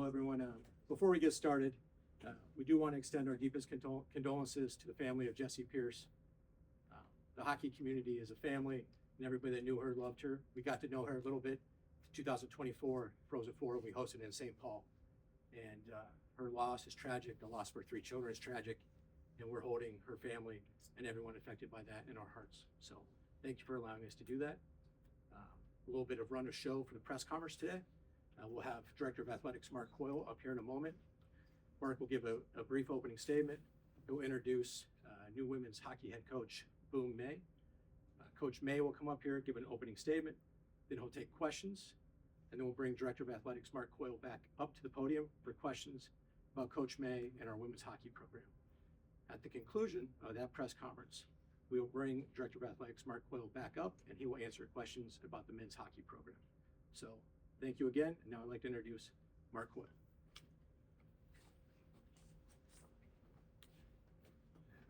Hello, everyone. Before we get started, we do want to extend our deepest condolences to the family of Jessie Pierce. The hockey community is a family, and everybody that knew her loved her. We got to know her a little bit. 2024 Frozen Four, we hosted in St. Paul, and her loss is tragic. The loss of her 3 children is tragic, and we're holding her family and everyone affected by that in our hearts. So thank you for allowing us to do that. A little bit of run of show for the press conference today. We'll have Director of Athletics Mark Coyle up here in a moment. Mark will give a brief opening statement. He'll introduce new women's hockey head coach, Boom May. Coach May will come up here, give an opening statement. Then he'll take questions. And then we'll bring Director of Athletics Mark Coyle back up to the podium for questions about Coach May and our women's hockey program. At the conclusion of that press conference, we will bring Director of Athletics Mark Coyle back up, and he will answer questions about the men's hockey program. So thank you again. And now I'd like to introduce Mark Coyle.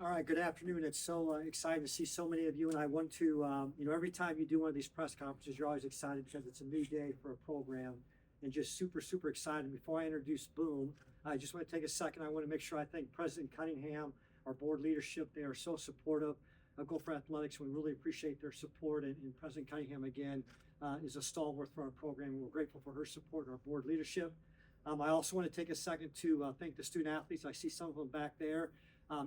All right, good afternoon. It's so exciting to see so many of you, and I want to, every time you do one of these press conferences, you're always excited because it's a new day for a program, and just super, super excited. Before I introduce Boom, I just want to take a second. I want to make sure I thank President Cunningham, our board leadership. They are so supportive of Gopher Athletics. We really appreciate their support, and President Cunningham, again, is a stalwart for our program. We're grateful for her support and our board leadership. I also want to take a second to thank the student athletes. I see some of them back there.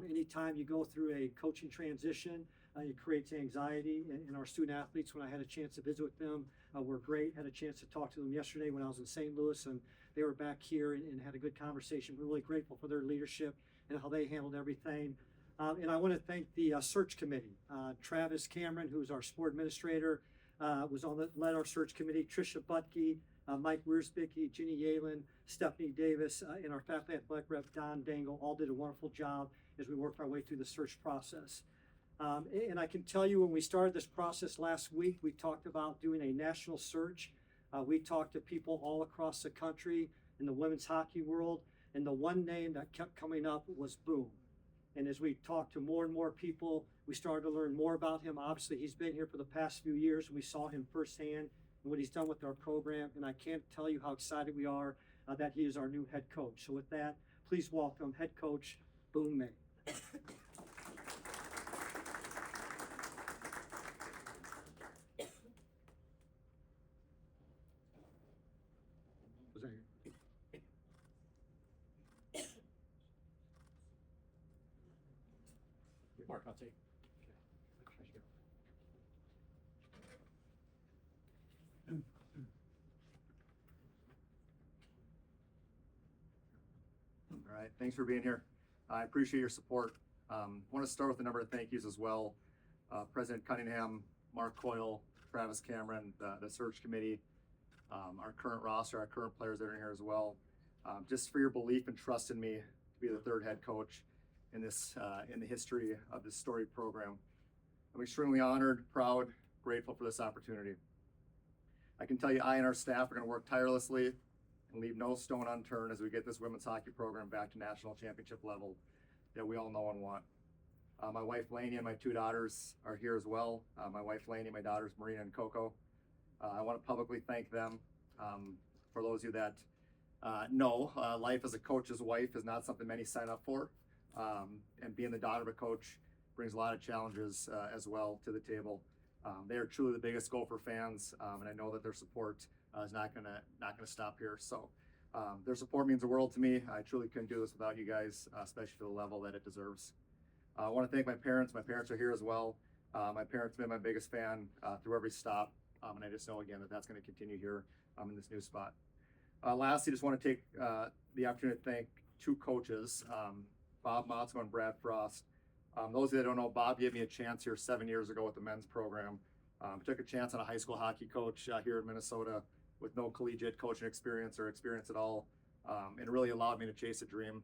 Anytime you go through a coaching transition, it creates anxiety in our student athletes. When I had a chance to visit with them, were great. Had a chance to talk to them yesterday when I was in St. Louis, and they were back here and had a good conversation. We're really grateful for their leadership and how they handled everything. And I want to thank the search committee. Travis Cameron, who's our sport administrator, led our search committee. Tricia Butke, Mike Wiersbicki, Ginny Yalen, Stephanie Davis, and our faculty athletic rep Don Dangle all did a wonderful job as we worked our way through the search process. And I can tell you, when we started this process last week, we talked about doing a national search. We talked to people all across the country in the women's hockey world, and the one name that kept coming up was Boom. And as we talked to more and more people, we started to learn more about him. Obviously, he's been here for the past few years, and we saw him firsthand and what he's done with our program. And I can't tell you how excited we are that he is our new head coach. So with that, please welcome head coach Boom May. Was that your... Mark, I'll take. All right, thanks for being here. I appreciate your support. Want to start with a number of thank yous as well. President Cunningham, Mark Coyle, Travis Cameron, the search committee, our current roster, our current players that are in here as well. Just for your belief and trust in me to be the third head coach in this in the history of this storied program. I'm extremely honored, proud, grateful for this opportunity. I can tell you I and our staff are going to work tirelessly and leave no stone unturned as we get this women's hockey program back to national championship level that we all know and want. My wife Lainey and my 2 daughters are here as well. My wife Lainey, my daughters Marina and Coco. I want to publicly thank them. For those of you that know, life as a coach's wife is not something many sign up for. And being the daughter of a coach brings a lot of challenges as well to the table. They are truly the biggest Gopher fans, and I know that their support is not gonna stop here. So their support means the world to me. I truly couldn't do this without you guys, especially for the level that it deserves. I want to thank my parents. My parents are here as well. My parents have been my biggest fan through every stop, and I just know again that that's going to continue here in this new spot. Lastly, just want to take the opportunity to thank 2 coaches, Bob Motzko and Brad Frost. Those of you that don't know, Bob gave me a chance here 7 years ago with the men's program. Took a chance on a high school hockey coach here in Minnesota with no collegiate coaching experience or experience at all, and really allowed me to chase a dream.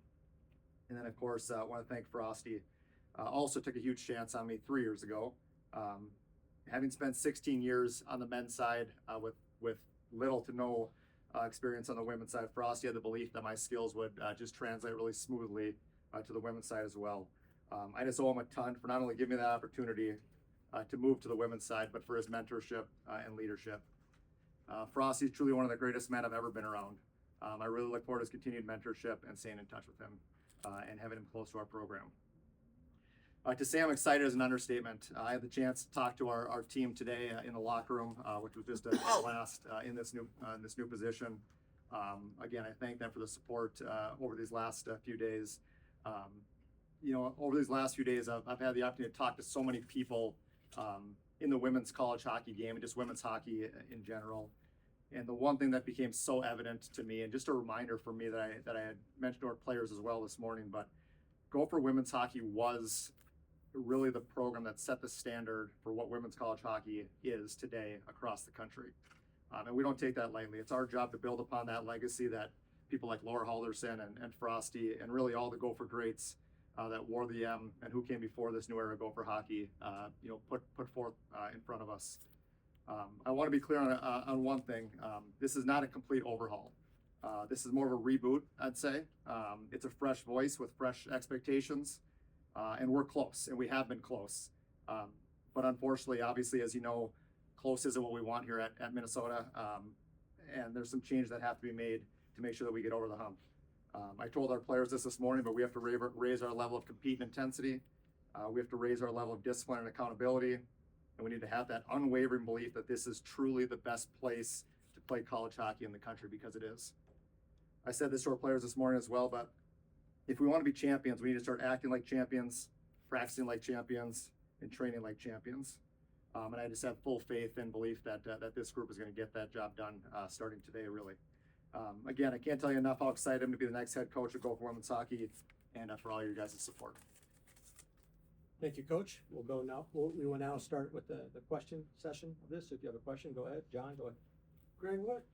And then, of course, I want to thank Frosty. Also took a huge chance on me 3 years ago. Having spent 16 years on the men's side with little to no experience on the women's side, Frosty had the belief that my skills would just translate really smoothly to the women's side as well. I just owe him a ton for not only giving me that opportunity to move to the women's side, but for his mentorship and leadership. Frosty is truly one of the greatest men I've ever been around. I really look forward to his continued mentorship and staying in touch with him and having him close to our program. To say I'm excited is an understatement. I had the chance to talk to our team today in the locker room, which was just a blast in this new position. Again, I thank them for the support over these last few days. Over these last few days, I've had the opportunity to talk to so many people in the women's college hockey game and just women's hockey in general. And the one thing that became so evident to me, and just a reminder for me that I had mentioned to our players as well this morning, but Gopher women's hockey was really the program that set the standard for what women's college hockey is today across the country. And we don't take that lightly. It's our job to build upon that legacy that people like Laura Halderson and Frosty and really all the Gopher greats that wore the M and who came before this new era of Gopher hockey, put forth in front of us. I want to be clear on one thing. This is not a complete overhaul. This is more of a reboot, I'd say. It's a fresh voice with fresh expectations. And we're close, and we have been close. But unfortunately, obviously, as you know, close isn't what we want here at Minnesota. And there's some changes that have to be made to make sure that we get over the hump. I told our players this morning, but we have to raise our level of compete and intensity. We have to raise our level of discipline and accountability. And we need to have that unwavering belief that this is truly the best place to play college hockey in the country, because it is. I said this to our players this morning as well, but if we want to be champions, we need to start acting like champions, practicing like champions, and training like champions. And I just have full faith and belief that this group is going to get that job done starting today, really. Again, I can't tell you enough how excited I'm to be the next head coach of Gopher Women's Hockey and for all your guys' support. Thank you, Coach. We'll go now. We will now start with the question session of this. If you have a question, go ahead. John, go ahead. Greg, what,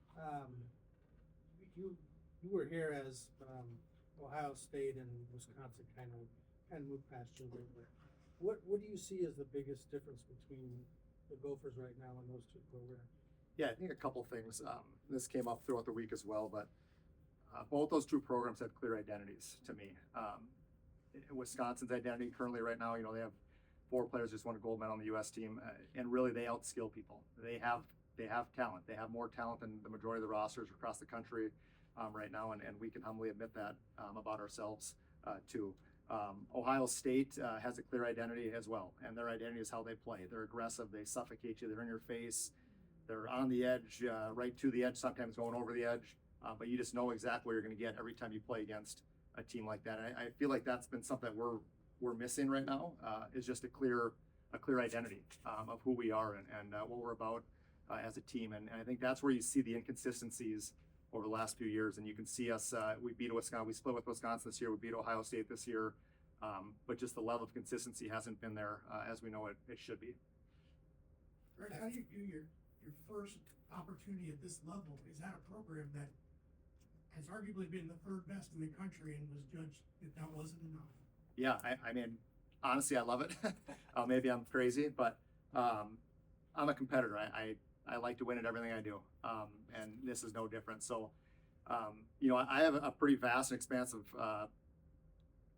you were here as Ohio State and Wisconsin kind of moved past you a little bit. What do you see as the biggest difference between the Gophers right now and those two programs? Yeah, I think a couple things. This came up throughout the week as well, but both those two programs have clear identities to me. Wisconsin's identity currently right now, they have 4 players just won a gold medal on the U.S. team, and really they outskill people. They have talent. They have more talent than the majority of the rosters across the country right now, and we can humbly admit that about ourselves too. Ohio State has a clear identity as well, and their identity is how they play. They're aggressive. They suffocate you. They're in your face. They're on the edge, right to the edge, sometimes going over the edge, but you just know exactly what you're going to get every time you play against a team like that. And I feel like that's been something that we're missing right now, is just a clear identity of who we are and what we're about as a team. And I think that's where you see the inconsistencies over the last few years. And you can see us, we beat Wisconsin, we split with Wisconsin this year, we beat Ohio State this year, but just the level of consistency hasn't been there as we know it should be. Greg, how do you view your first opportunity at this level? Is that a program that has arguably been the 3rd best in the country and was judged that wasn't enough? Yeah, I mean, honestly, I love it. Maybe I'm crazy, but I'm a competitor. I like to win at everything I do, and this is no different. So, I have a pretty vast and expansive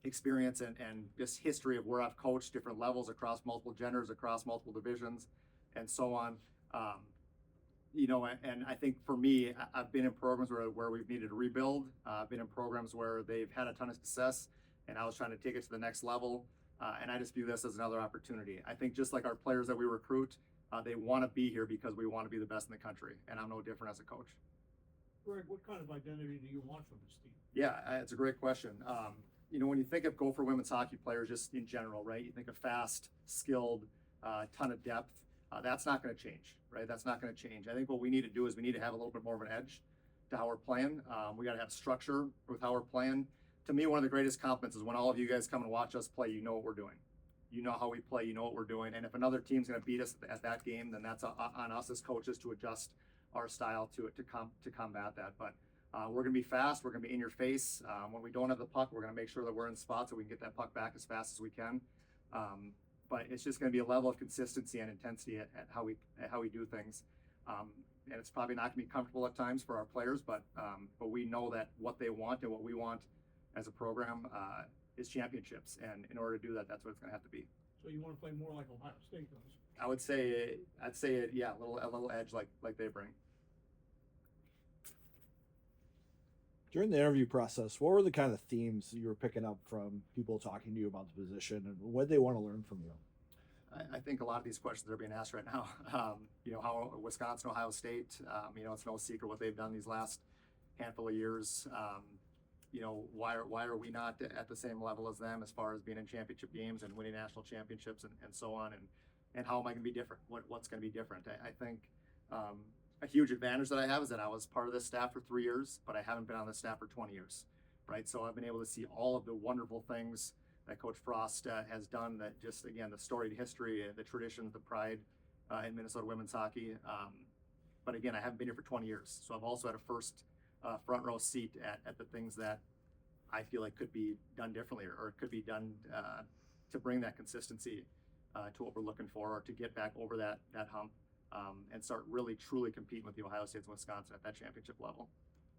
experience and just history of where I've coached different levels across multiple genders, across multiple divisions, and so on. And I think for me, I've been in programs where we've needed to rebuild. I've been in programs where they've had a ton of success, and I was trying to take it to the next level. And I just view this as another opportunity. I think just like our players that we recruit, they want to be here because we want to be the best in the country, and I'm no different as a coach. Greg, what kind of identity do you want from this team? Yeah, it's a great question. When you think of Gopher women's hockey players just in general, right, you think of fast, skilled, ton of depth. That's not going to change, right? That's not going to change. I think what we need to do is we need to have a little bit more of an edge to how we're playing. We got to have structure with how we're playing. To me, one of the greatest compliments is when all of you guys come and watch us play, you know what we're doing. You know how we play, you know what we're doing. And if another team's going to beat us at that game, then that's on us as coaches to adjust our style to combat that. But we're going to be fast. We're going to be in your face. When we don't have the puck, we're going to make sure that we're in spots so we can get that puck back as fast as we can. But it's just going to be a level of consistency and intensity at how we do things. And it's probably not going to be comfortable at times for our players, but we know that what they want and what we want as a program is championships. And in order to do that, that's what it's going to have to be. So you want to play more like Ohio State does? I'd say yeah, a little edge like they bring. During the interview process, what were the kind of themes you were picking up from people talking to you about the position, and what they want to learn from you? I think a lot of these questions are being asked right now. How Wisconsin, Ohio State, it's no secret what they've done these last handful of years. Why are we not at the same level as them as far as being in championship games and winning national championships and so on? And how am I going to be different? What's going to be different? I think a huge advantage that I have is that I was part of this staff for 3 years, but I haven't been on this staff for 20 years, right? So I've been able to see all of the wonderful things that Coach Frost has done, that just, again, the storied history, the traditions, the pride in Minnesota women's hockey. But again, I haven't been here for 20 years. So I've also had a first front row seat at the things that I feel like could be done differently, or could be done to bring that consistency to what we're looking for, or to get back over that hump and start really, truly competing with the Ohio States and Wisconsin at that championship level.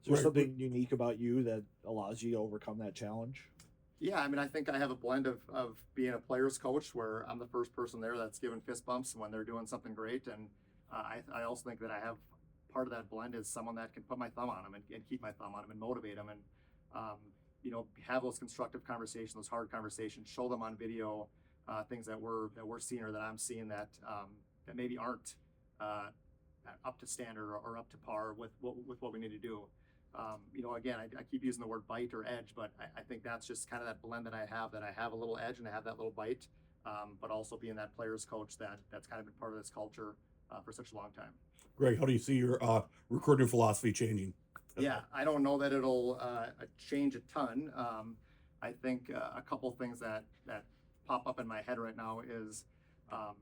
Is there something unique about you that allows you to overcome that challenge? Yeah, I think I have a blend of being a player's coach, where I'm the first person there that's giving fist bumps when they're doing something great. And I also think that I have part of that blend is someone that can put my thumb on them and keep my thumb on them and motivate them, and have those constructive conversations, those hard conversations, show them on video things that we're seeing, or that I'm seeing that maybe aren't up to standard or up to par with what we need to do. Again, I keep using the word bite or edge, but I think that's just kind of that blend that I have a little edge and I have that little bite, but also being that player's coach that's kind of been part of this culture for such a long time. Greg, how do you see your recruiting philosophy changing? Yeah, I don't know that it'll change a ton. I think a couple things that pop up in my head right now is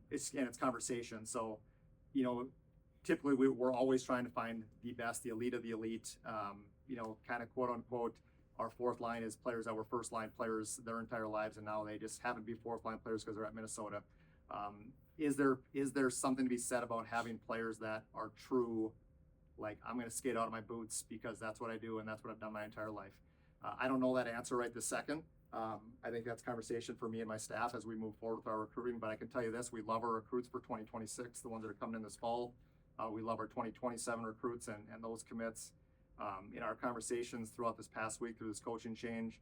it's conversation. So, typically we're always trying to find the best, the elite of the elite. Kind of quote unquote, our fourth line is players that were first line players their entire lives, and now they just happen to be fourth line players because they're at Minnesota. Is there something to be said about having players that are true, like, I'm going to skate out of my boots because that's what I do and that's what I've done my entire life? I don't know that answer right this second. I think that's conversation for me and my staff as we move forward with our recruiting. But I can tell you this: we love our recruits for 2026, the ones that are coming in this fall. We love our 2027 recruits and those commits. In our conversations throughout this past week through this coaching change,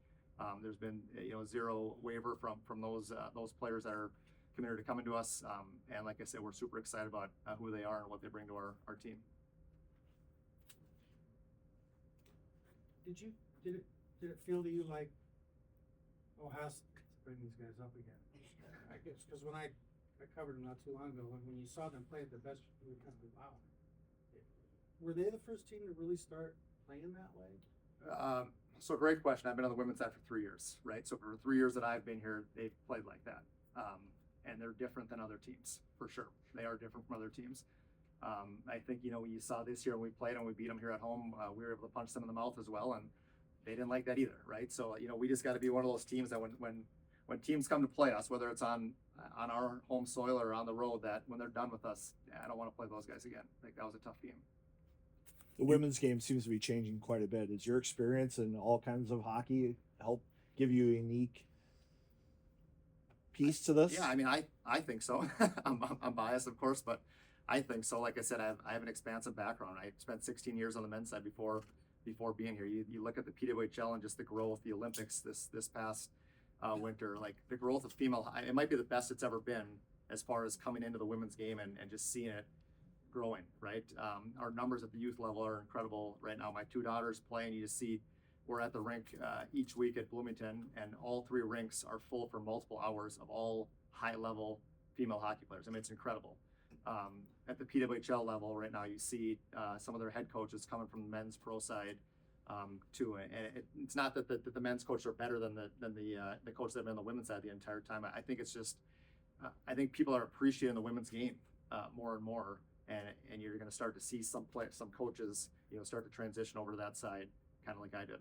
there's been zero waiver from those players that are committed to coming to us. And like I said, we're super excited about who they are and what they bring to our team. Did it feel to you like Ohio State, bring these guys up again? I guess because when I covered them not too long ago, when you saw them play at their best, you were kind of, wow. Were they the first team to really start playing that way? So great question. I've been on the women's side for 3 years, right? So for 3 years that I've been here, they've played like that. And they're different than other teams, for sure. They are different from other teams. I think, when you saw this year when we played and we beat them here at home, we were able to punch them in the mouth as well. And they didn't like that either, right? So, we just got to be one of those teams that when teams come to play us, whether it's on our home soil or on the road, that when they're done with us, I don't want to play those guys again. Like, that was a tough game. The women's game seems to be changing quite a bit. Is your experience in all kinds of hockey help give you a unique piece to this? Yeah, I think so. I'm biased, of course, but I think so. Like I said, I have an expansive background. I spent 16 years on the men's side before being here. You look at the PWHL and just the growth, the Olympics this past winter, like the growth of female, it might be the best it's ever been as far as coming into the women's game and just seeing it growing, right? Our numbers at the youth level are incredible right now. My 2 daughters play, and you just see we're at the rink each week at Bloomington, and all 3 rinks are full for multiple hours of all high-level female hockey players. it's incredible. At the PWHL level right now, you see some of their head coaches coming from the men's pro side too. And it's not that the men's coaches are better than the coaches that have been on the women's side the entire time. I think it's just I think people are appreciating the women's game more and more. And you're going to start to see some coaches, start to transition over to that side, kind of like I did.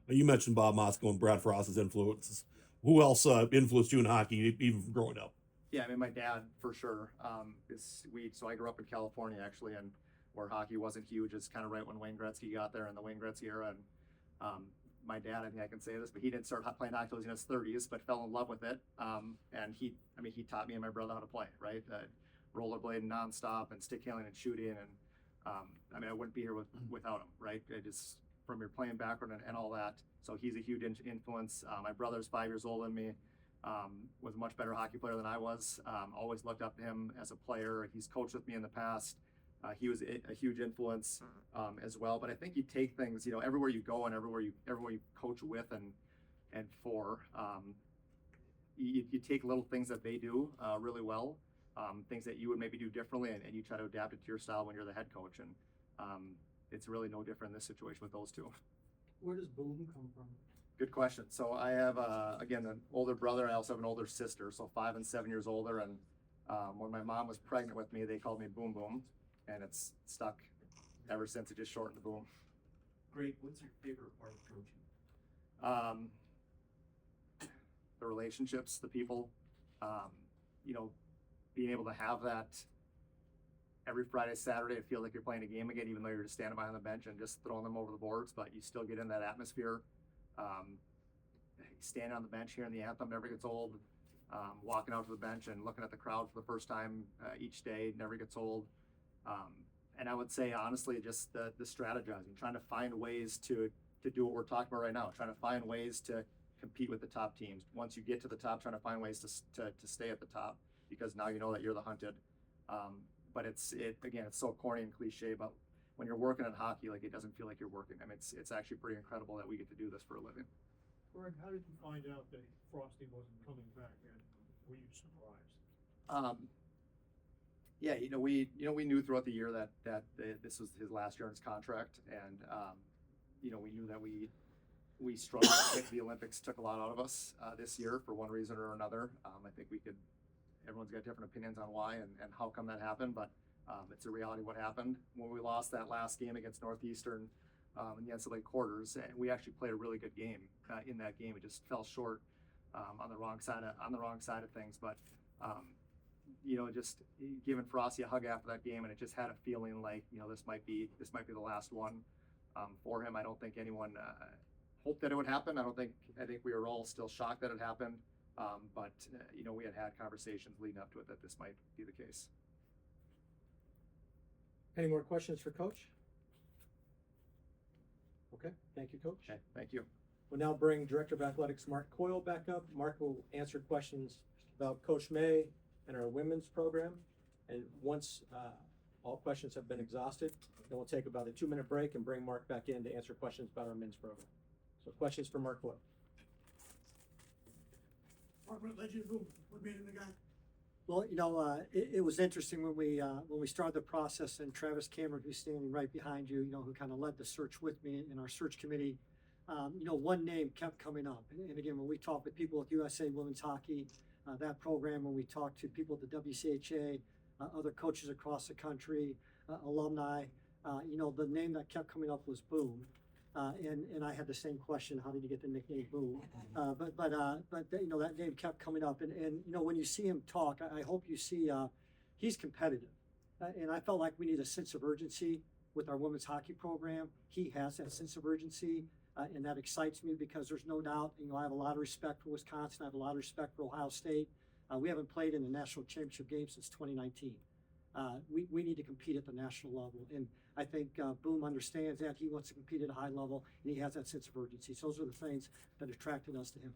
You mentioned Bob Motzko and Brad Frost's influences. Who else influenced you in hockey, even from growing up? Yeah, my dad for sure. So I grew up in California actually, and where hockey wasn't huge. It's kind of right when Wayne Gretzky got there in the Wayne Gretzky era. And my dad, I think I can say this, but he didn't start playing hockey until he was in his 30s, but fell in love with it. And he taught me and my brother how to play, right? Rollerblading nonstop and stick handling and shooting, and I wouldn't be here without him, right? from your playing background and all that. So he's a huge influence. My brother's 5 years older than me. Was a much better hockey player than I was. Always looked up to him as a player. He's coached with me in the past. He was a huge influence as well. But I think you take things, everywhere you go and everywhere you coach with and for, you take little things that they do really well, things that you would maybe do differently, and you try to adapt it to your style when you're the head coach. And it's really no different in this situation with those two. Where does boom come from? Good question. So I have, again, an older brother. I also have an older sister, so 5 and 7 years older. And when my mom was pregnant with me, they called me Boom Boom, and it's stuck ever since. It just shortened to Boom. Great. What's your favorite part of coaching? The relationships, the people, being able to have that every Friday, Saturday, it feels like you're playing a game again, even though you're just standing behind the bench and just throwing them over the boards, but you still get in that atmosphere. Standing on the bench hearing the anthem never gets old. Walking out to the bench and looking at the crowd for the first time each day never gets old. And I would say, honestly, just the strategizing, trying to find ways to do what we're talking about right now, trying to find ways to compete with the top teams. Once you get to the top, trying to find ways to stay at the top, because now you know that you're the hunted. But it's so corny and cliche, but when you're working in hockey, like, it doesn't feel like you're working. I mean, it's actually pretty incredible that we get to do this for a living. Greg, how did you find out that Frosty wasn't coming back, and were you surprised? We knew throughout the year that this was his last year in his contract, and we knew that we struggled. I think the Olympics took a lot out of us this year for one reason or another. I think everyone's got different opinions on why and how come that happened, but it's a reality what happened. When we lost that last game against Northeastern in the NCAA quarters, and we actually played a really good game in that game. It just fell short on the wrong side of things. But just giving Frosty a hug after that game, and it just had a feeling like this might be the last one for him. I don't think anyone hoped that it would happen. I think we were all still shocked that it happened. But we had conversations leading up to it that this might be the case. Any more questions for Coach? Okay, thank you, Coach. Okay, thank you. We'll now bring Director of Athletics Mark Coyle back up. Mark will answer questions about Coach May and our women's program. And once all questions have been exhausted, then we'll take about a 2-minute break and bring Mark back in to answer questions about our men's program. So questions for Mark Coyle. Mark, what led you to boom? What made him the guy? Well, it was interesting when we started the process, and Travis Cameron, who's standing right behind you, who kind of led the search with me in our search committee. One name kept coming up, and again, when we talked with people at USA Women's Hockey, that program, when we talked to people at the WCHA, other coaches across the country, alumni, the name that kept coming up was Boom. And I had the same question: how did you get the nickname Boom? But that name kept coming up, and when you see him talk, I hope you see he's competitive, and I felt like we need a sense of urgency with our women's hockey program. He has that sense of urgency, and that excites me, because there's no doubt. I have a lot of respect for Wisconsin. I have a lot of respect for Ohio State. We haven't played in the national championship game since 2019. We need to compete at the national level, and I think Boom understands that. He wants to compete at a high level, and he has that sense of urgency. So those are the things that attracted us to him.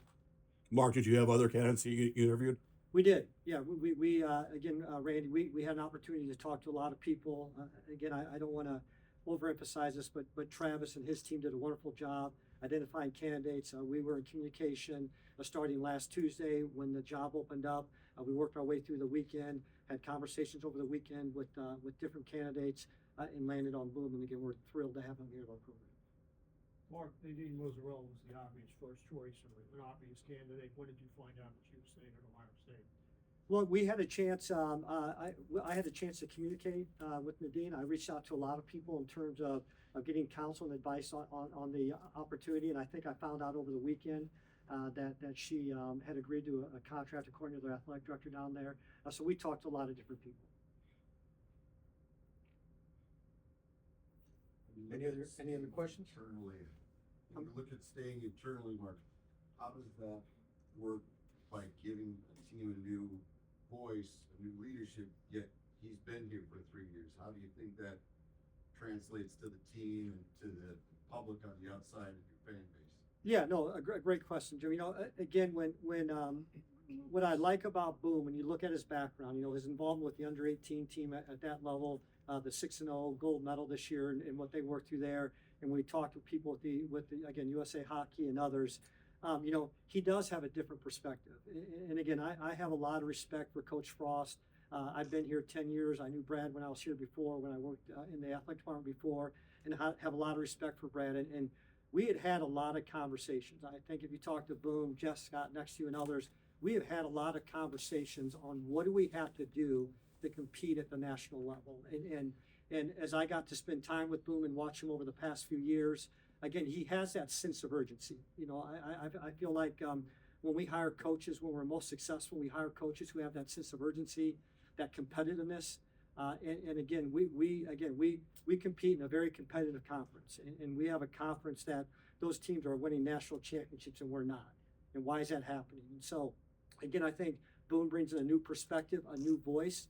Mark, did you have other candidates you interviewed? We did, yeah. We again, Randy, we had an opportunity to talk to a lot of people. Again, I don't want to overemphasize this, but Travis and his team did a wonderful job identifying candidates. We were in communication starting last Tuesday when the job opened up. We worked our way through the weekend, had conversations over the weekend with different candidates, and landed on Boom. And again, we're thrilled to have him here at our program. Mark, Nadine Mozzarella was the obvious first choice, or an obvious candidate. When did you find out that she was staying at Ohio State? Well, we had a chance. I had a chance to communicate with Nadine. I reached out to a lot of people in terms of getting counsel and advice on the opportunity, and I think I found out over the weekend that she had agreed to a contract according to their athletic director down there. So we talked to a lot of different people. Any other questions? Internally, when you look at staying internally, Mark, how does that work by giving a team a new voice, a new leadership, yet he's been here for 3 years? How do you think that translates to the team and to the public on the outside of your fan base? Yeah, no, a great question, Jim. Again, what I like about Boom, when you look at his background, his involvement with the under-18 team at that level, the 6-0 gold medal this year, and what they worked through there, and when we talked to people with the again USA Hockey and others, he does have a different perspective. And again, I have a lot of respect for Coach Frost. I've been here 10 years. I knew Brad when I was here before, when I worked in the athletic department before, and have a lot of respect for Brad. And we had a lot of conversations. I think if you talk to Boom, Jeff Scott next to you, and others, we have had a lot of conversations on what do we have to do to compete at the national level. And as I got to spend time with Boom and watch him over the past few years, again, he has that sense of urgency. I feel like when we hire coaches, when we're most successful, we hire coaches who have that sense of urgency, that competitiveness. And again, we compete in a very competitive conference, and we have a conference that those teams are winning national championships and we're not. And why is that happening? And so, again, I think Boone brings in a new perspective, a new voice.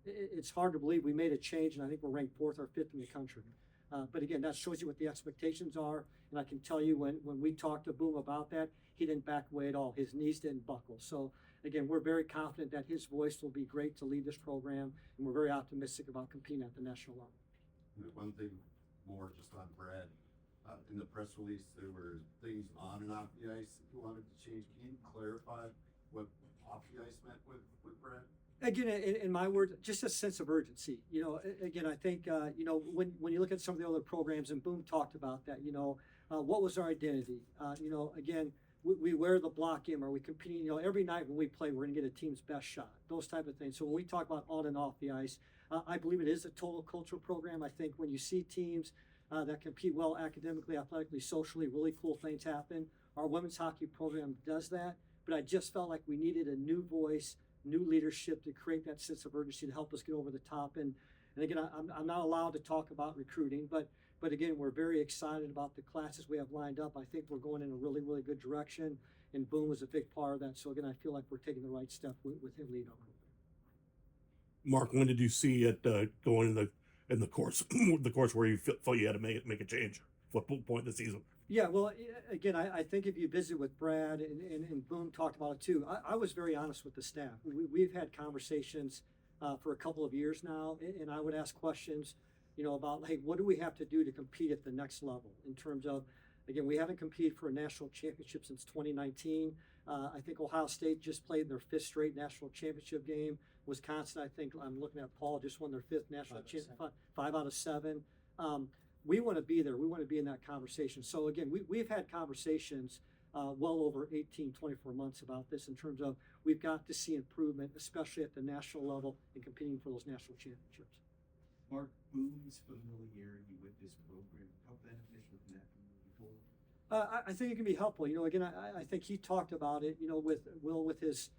It's hard to believe we made a change, and I think we're ranked 4th or 5th in the country. But again, that shows you what the expectations are. And I can tell you when we talked to Boom about that, he didn't back away at all. His knees didn't buckle. So again, we're very confident that his voice will be great to lead this program, and we're very optimistic about competing at the national level. And one thing more just on Brad, in the press release, there were things on and off the ice that you wanted to change. Can you clarify what off the ice meant with Brad? Again, in my words, just a sense of urgency. Again, I think, when you look at some of the other programs, and Boom talked about that, what was our identity? Again, we wear the block in, or we competing, every night when we play, we're going to get a team's best shot, those type of things. So when we talk about on and off the ice, I believe it is a total cultural program. I think when you see teams that compete well academically, athletically, socially, really cool things happen. Our women's hockey program does that, but I just felt like we needed a new voice, new leadership to create that sense of urgency to help us get over the top. And again, I'm not allowed to talk about recruiting, but again, we're very excited about the classes we have lined up. I think we're going in a really, really good direction, and Boom was a big part of that. So again, I feel like we're taking the right step with him leading on. Mark, when did you see it going in the course the course where you felt you had to make a change? What point in the season? Yeah, well, again, I think if you visit with Brad and Boone talked about it too, I was very honest with the staff. We've had conversations for a couple of years now, and I would ask questions, about, hey, what do we have to do to compete at the next level in terms of, again, we haven't competed for a national championship since 2019. I think Ohio State just played their 5th straight national championship game. Wisconsin, I think, I'm looking at Paul, just won their 5th national championship, 5 out of 7. We want to be there. We want to be in that conversation. So again, we've had conversations well over 18, 24 months about this in terms of we've got to see improvement, especially at the national level and competing for those national championships. Mark, Boone's familiarity with this program, how beneficial can that be moving forward? I think it can be helpful. Again, I think he talked about it, with his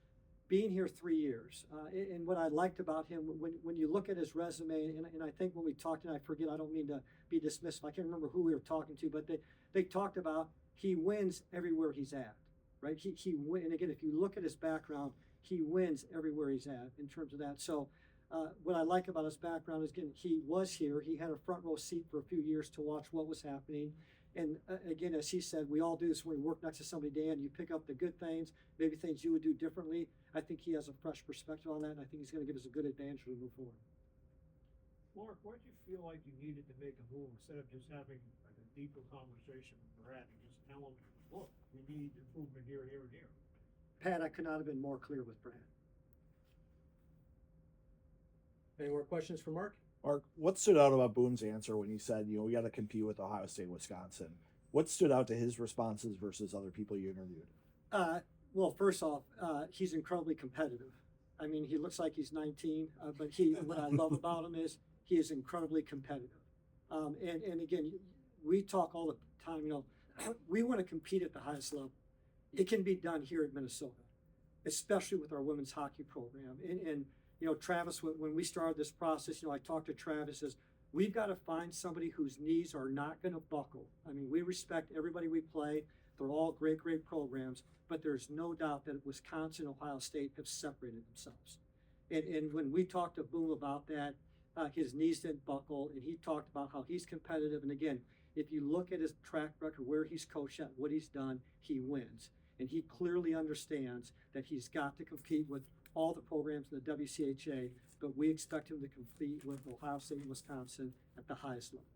being here 3 years. And what I liked about him, when you look at his resume, and I think when we talked, and I forget, I don't mean to be dismissive, I can't remember who we were talking to, but they talked about he wins everywhere he's at, right? He win, and again, if you look at his background, he wins everywhere he's at in terms of that. So what I like about his background is, again, he was here. He had a front row seat for a few years to watch what was happening. And again, as he said, we all do this when we work next to somebody, Dan. You pick up the good things, maybe things you would do differently. I think he has a fresh perspective on that, and I think he's going to give us a good advantage as we move forward. Mark, why did you feel like you needed to make a move instead of just having like a deeper conversation with Brad and just tell him, look, we need improvement here, here, and here? Pat, I could not have been more clear with Brad. Any more questions for Mark? Mark, what stood out about Boone's answer when he said, we got to compete with Ohio State and Wisconsin? What stood out to his responses versus other people you interviewed? Well, first off, he's incredibly competitive. I mean, he looks like he's 19, but what I love about him is he is incredibly competitive. And again, we talk all the time, we want to compete at the highest level. It can be done here at Minnesota, especially with our women's hockey program. And Travis, when we started this process, I talked to Travis, says, we've got to find somebody whose knees are not going to buckle. I mean, we respect everybody we play. They're all great, great programs, but there's no doubt that Wisconsin and Ohio State have separated themselves. And when we talked to Boone about that, his knees didn't buckle, and he talked about how he's competitive. And again, if you look at his track record, where he's coached at, what he's done, he wins. And he clearly understands that he's got to compete with all the programs in the WCHA, but we expect him to compete with Ohio State and Wisconsin at the highest level.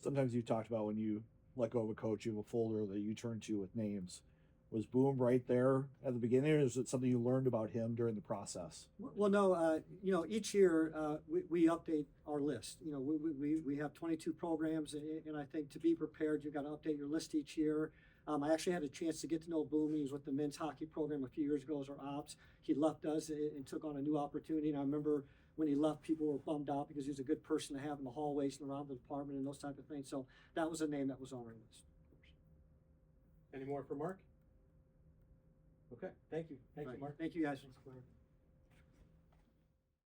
Sometimes you talked about when you let go of a coach, you have a folder that you turn to with names. Was Boom right there at the beginning, or is it something you learned about him during the process? Well, no, each year we update our list. We have 22 programs, and I think to be prepared, you've got to update your list each year. I actually had a chance to get to know Boom. He was with the men's hockey program a few years ago as our ops. He left us and took on a new opportunity. And I remember when he left, people were bummed out because he was a good person to have in the hallways and around the department and those type of things. So that was a name that was on our list. Any more for Mark? Okay, thank you. Thank you, Mark. Thank you, guys. Thanks, Claire.